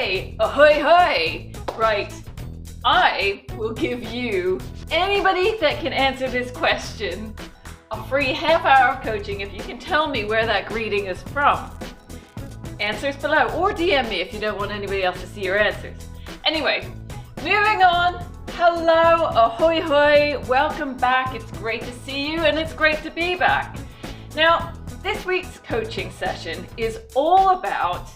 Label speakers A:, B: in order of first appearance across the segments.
A: Ahoy! Ahoy hoy! Right, I will give you, anybody that can answer this question, a free half hour of coaching if you can tell me where that greeting is from. Answers below, or DM me if you don't want anybody else to see your answers. Anyway, moving on. Hello, ahoy hoy, welcome back. It's great to see you and it's great to be back. Now, this week's coaching session is all about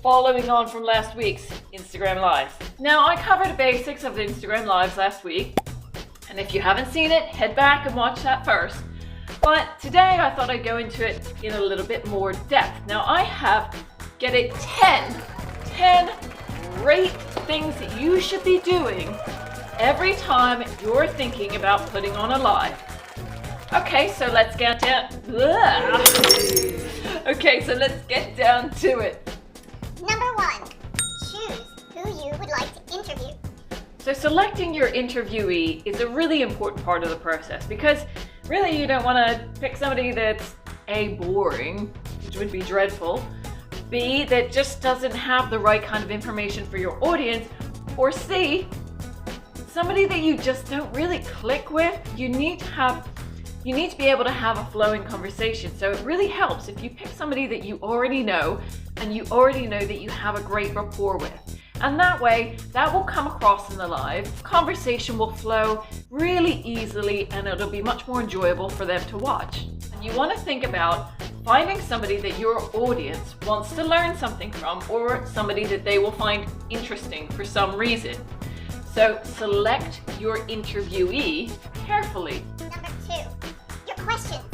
A: following on from last week's Instagram Lives. Now, I covered the basics of the Instagram Lives last week, and if you haven't seen it, head back and watch that first. But today I thought I'd go into it in a little bit more depth. Now, I have, get it, 10 great things that you should be doing every time you're thinking about putting on a live. Okay, so let's get down. Okay, so let's get down to it.
B: Number 1, choose who you would like to interview.
A: So selecting your interviewee is a really important part of the process because really you don't want to pick somebody that's A, boring, which would be dreadful, B, that just doesn't have the right kind of information for your audience, or C, somebody that you just don't really click with. You need to be able to have a flowing conversation. So it really helps if you pick somebody that you already know and you already know that you have a great rapport with. And that way, that will come across in the live. Conversation will flow really easily and it'll be much more enjoyable for them to watch. And you want to think about finding somebody that your audience wants to learn something from, or somebody that they will find interesting for some reason. So select your interviewee carefully.
B: Number 2, your questions.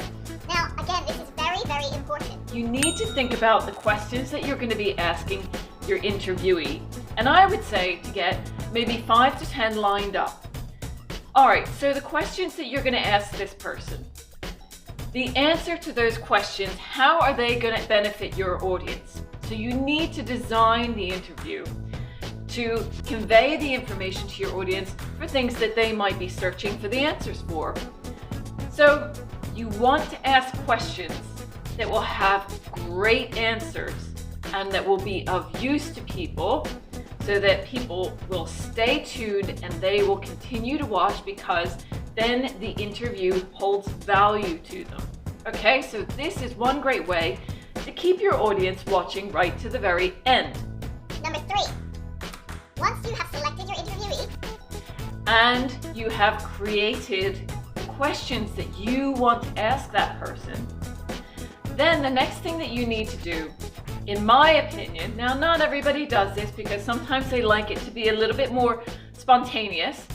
B: Now, again, this is very, very important.
A: You need to think about the questions that you're going to be asking your interviewee. And I would say to get maybe 5 to 10 lined up. All right, so the questions that you're going to ask this person, the answer to those questions, how are they going to benefit your audience? So you need to design the interview to convey the information to your audience for things that they might be searching for the answers for. So you want to ask questions that will have great answers and that will be of use to people so that people will stay tuned and they will continue to watch, because then the interview holds value to them. Okay, so this is one great way to keep your audience watching right to the very end.
B: Number 3, once you have selected your interviewee
A: and you have created questions that you want to ask that person, then the next thing that you need to do, in my opinion, now not everybody does this because sometimes they like it to be a little bit more spontaneous,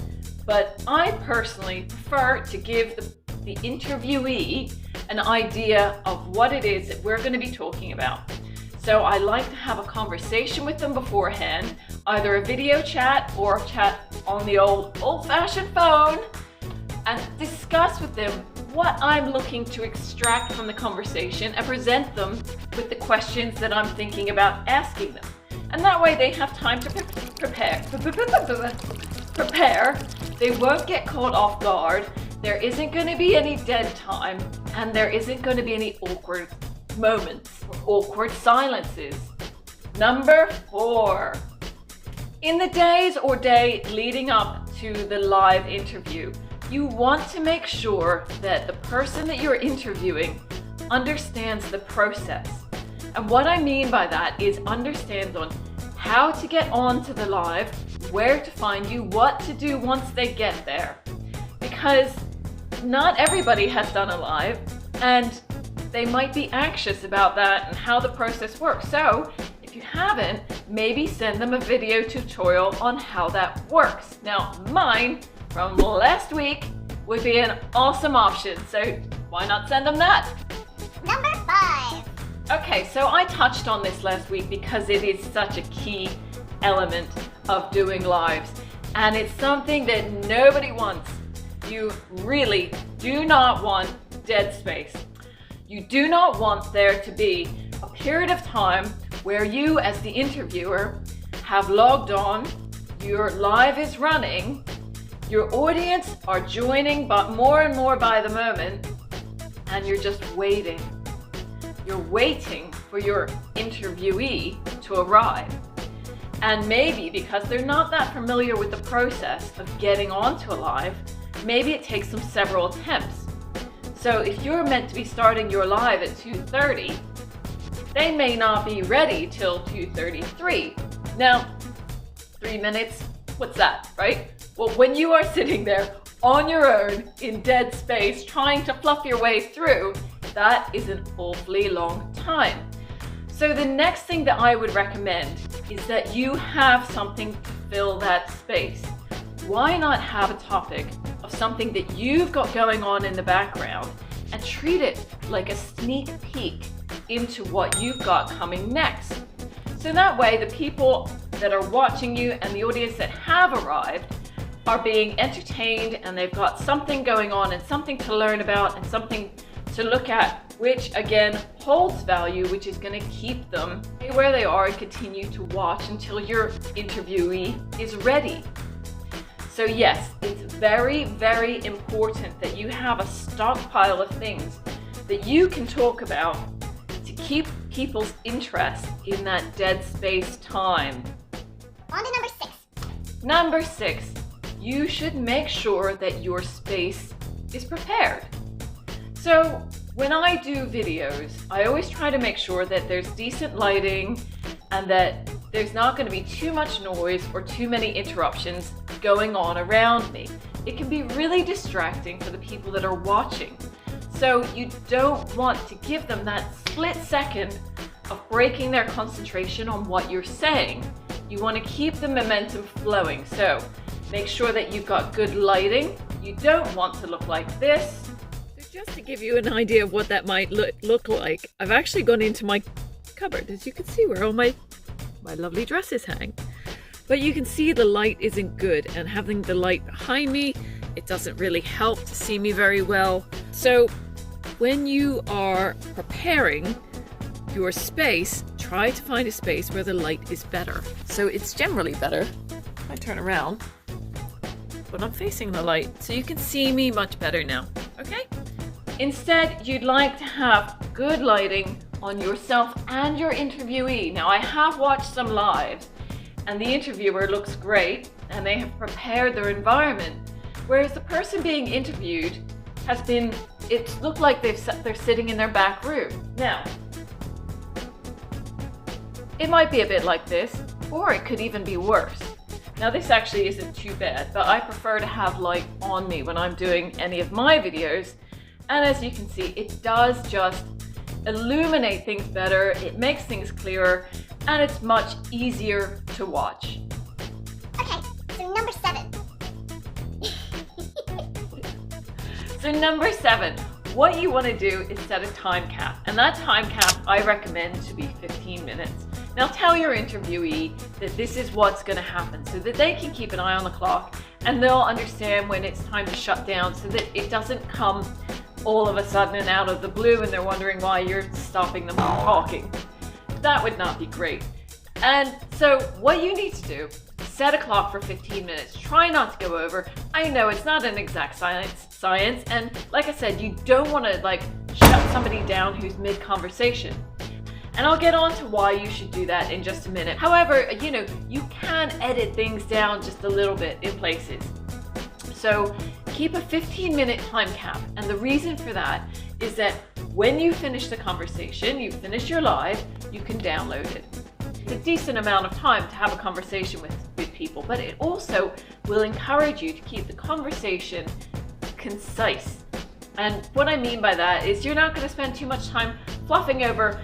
A: but I personally prefer to give the interviewee an idea of what it is that we're going to be talking about. So I like to have a conversation with them beforehand, either a video chat or a chat on the old-fashioned phone, and discuss with them what I'm looking to extract from the conversation and present them with the questions that I'm thinking about asking them. And that way they have time to prepare. They won't get caught off guard. There isn't going to be any dead time, and there isn't going to be any awkward moments or awkward silences. Number 4, in the days or day leading up to the live interview, you want to make sure that the person that you're interviewing understands the process. And what I mean by that is understands on how to get onto the live, where to find you, what to do once they get there. Because not everybody has done a live and they might be anxious about that and how the process works. So if you haven't, maybe send them a video tutorial on how that works. Now, mine from last week would be an awesome option, so why not send them that?
B: Number 5.
A: Okay, so I touched on this last week because it is such a key element of doing lives, and it's something that nobody wants. You really do not want dead space. You do not want there to be a period of time where you, as the interviewer, have logged on, your live is running, your audience are joining but more and more by the moment, and you're just waiting. You're waiting for your interviewee to arrive. And maybe because they're not that familiar with the process of getting onto a live, maybe it takes them several attempts. So if you're meant to be starting your live at 2:30, they may not be ready till 2:33. Now, 3 minutes, what's that, right? Well, when you are sitting there on your own in dead space trying to fluff your way through, that is an awfully long time. So the next thing that I would recommend is that you have something to fill that space. Why not have a topic of something that you've got going on in the background and treat it like a sneak peek into what you've got coming next? So that way the people that are watching you and the audience that have arrived are being entertained, and they've got something going on and something to learn about and something to look at, which again holds value, which is going to keep them where they are and continue to watch until your interviewee is ready. So yes, it's very, very important that you have a stockpile of things that you can talk about to keep people's interest in that dead space time.
B: On to number 6.
A: Number 6, you should make sure that your space is prepared. So when I do videos, I always try to make sure that there's decent lighting and that there's not going to be too much noise or too many interruptions going on around me. It can be really distracting for the people that are watching. So you don't want to give them that split second of breaking their concentration on what you're saying. You want to keep the momentum flowing. So make sure that you've got good lighting. You don't want to look like this. So just to give you an idea of what that might look like, I've actually gone into my cupboard, as you can see, where all my lovely dresses hang. But you can see the light isn't good, and having the light behind me, it doesn't really help to see me very well. So when you are preparing your space, try to find a space where the light is better. So it's generally better if I turn around when I'm facing the light, so you can see me much better now, okay? Instead, you'd like to have good lighting on yourself and your interviewee. Now, I have watched some lives, and the interviewer looks great, and they have prepared their environment, whereas the person being interviewed has been, it looked like they're sitting in their back room. Now, it might be a bit like this, or it could even be worse. Now, this actually isn't too bad, but I prefer to have light on me when I'm doing any of my videos, and as you can see, it does just illuminate things better, it makes things clearer, and it's much easier to watch.
B: Okay, so number 7.
A: So number 7, what you want to do is set a time cap, and that time cap I recommend to be 15 minutes. Now tell your interviewee that this is what's going to happen so that they can keep an eye on the clock and they'll understand when it's time to shut down, so that it doesn't come all of a sudden and out of the blue and they're wondering why you're stopping them from talking. That would not be great. And so what you need to do, set a clock for 15 minutes. Try not to go over. I know it's not an exact science, and like I said, you don't want to shut somebody down who's mid-conversation. And I'll get on to why you should do that in just a minute. However, you can edit things down just a little bit in places. So keep a 15-minute time cap. And the reason for that is that when you finish the conversation, you finish your live, you can download it. It's a decent amount of time to have a conversation with people, but it also will encourage you to keep the conversation concise. And what I mean by that is you're not going to spend too much time fluffing over,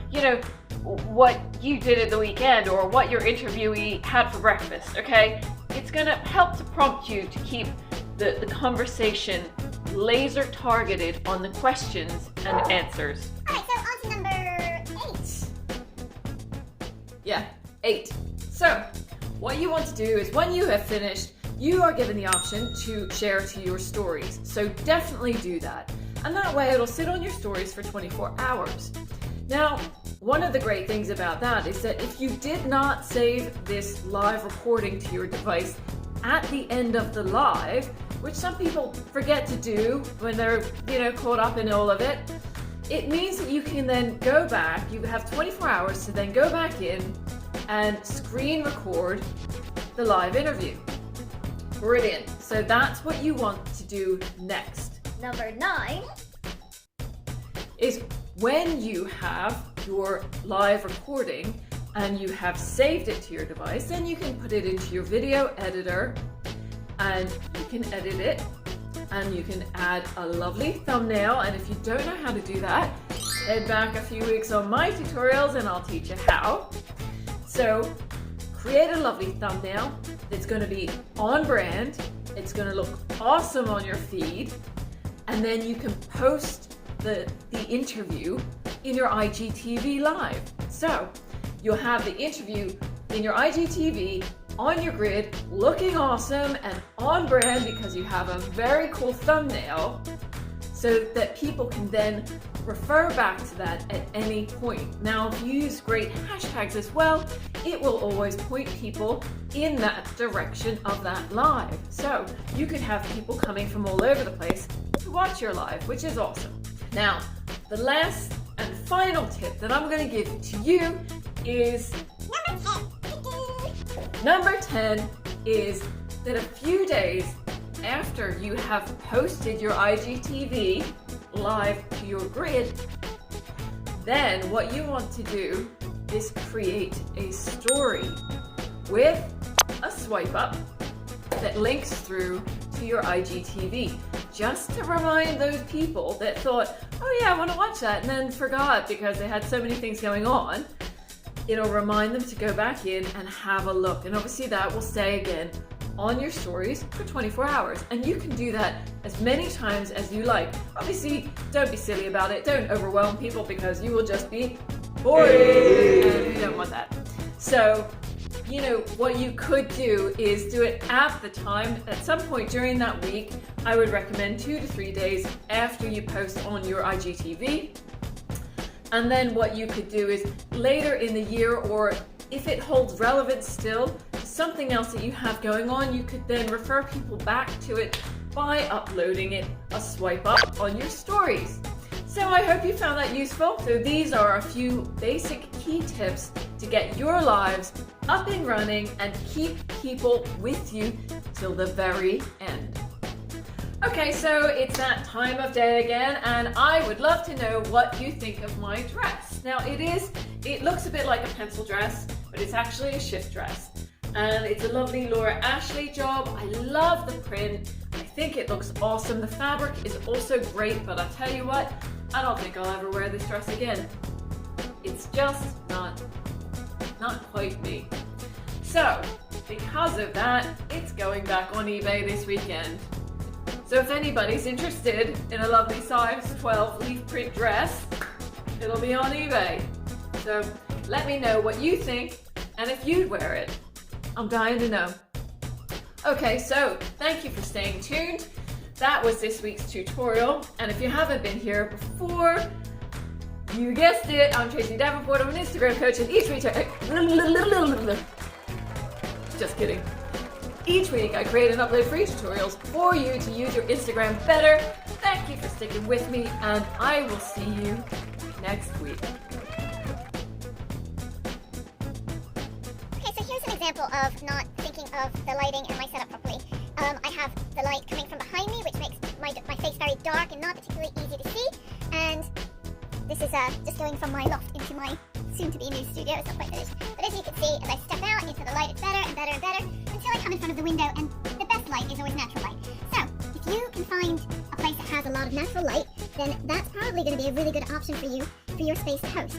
A: what you did at the weekend or what your interviewee had for breakfast, okay? It's going to help to prompt you to keep the conversation laser targeted on the questions and answers.
B: Alright, so on to number 8.
A: Yeah, 8. So, what you want to do is when you have finished, you are given the option to share to your stories. So definitely do that. And that way it'll sit on your stories for 24 hours. Now, one of the great things about that is that if you did not save this live recording to your device at the end of the live, which some people forget to do when they're, caught up in all of it, it means that you can then go back, you have 24 hours to then go back in, and screen record the live interview. Brilliant. So that's what you want to do next.
B: Number 9
A: is when you have your live recording and you have saved it to your device, then you can put it into your video editor and you can edit it and you can add a lovely thumbnail. And if you don't know how to do that, head back a few weeks on my tutorials and I'll teach you how. So create a lovely thumbnail that's going to be on brand, it's going to look awesome on your feed, and then you can post the interview in your IGTV live. So you'll have the interview in your IGTV on your grid, looking awesome and on brand because you have a very cool thumbnail, so that people can then refer back to that at any point. Now, if you use great hashtags as well, it will always point people in that direction of that live. So you could have people coming from all over the place to watch your live, which is awesome. Now, the last and final tip that I'm going to give to you is Number 10 is that a few days after you have posted your IGTV live to your grid, then what you want to do is create a story with a swipe up that links through to your IGTV, just to remind those people that thought, oh yeah, I want to watch that, and then forgot because they had so many things going on. It'll remind them to go back in and have a look. And obviously that will stay again on your stories for 24 hours. And you can do that as many times as you like. Obviously, don't be silly about it. Don't overwhelm people because you will just be bored. And we don't want that. So, you know, what you could do is do it at the time, at some point during that week. I would recommend 2 to 3 days after you post on your IGTV. And then what you could do is later in the year, or if it holds relevance still to something else that you have going on, you could then refer people back to it by uploading it a swipe up on your stories. So I hope you found that useful. So these are a few basic key tips to get your lives up and running and keep people with you till the very end. Okay, so it's that time of day again, and I would love to know what you think of my dress. Now it looks a bit like a pencil dress, but it's actually a shift dress. And it's a lovely Laura Ashley job. I love the print. I think it looks awesome. The fabric is also great, but I'll tell you what, I don't think I'll ever wear this dress again. It's just not quite me. So, because of that, it's going back on eBay this weekend. So if anybody's interested in a lovely size 12 leaf print dress, it'll be on eBay. So let me know what you think and if you'd wear it. I'm dying to know. Okay, so thank you for staying tuned. That was this week's tutorial. And if you haven't been here before, you guessed it, I'm Tracy Davenport. I'm an Instagram coach, and each week just kidding. Each week I create and upload free tutorials for you to use your Instagram better. Thank you for sticking with me, and I will see you next week.
B: Okay, so here's an example of not thinking of the lighting and my setup properly. I have the light coming from behind me, which makes my face very dark and not particularly easy to see. And this is just going from my loft into my soon-to-be new studio. It's not quite finished. But as you can see, as I step out into the light, it's better and better and better until I come in front of the window, and the best light is always natural light. So, if you can find a place that has a lot of natural light, then that's probably going to be a really good option for you for your space to host.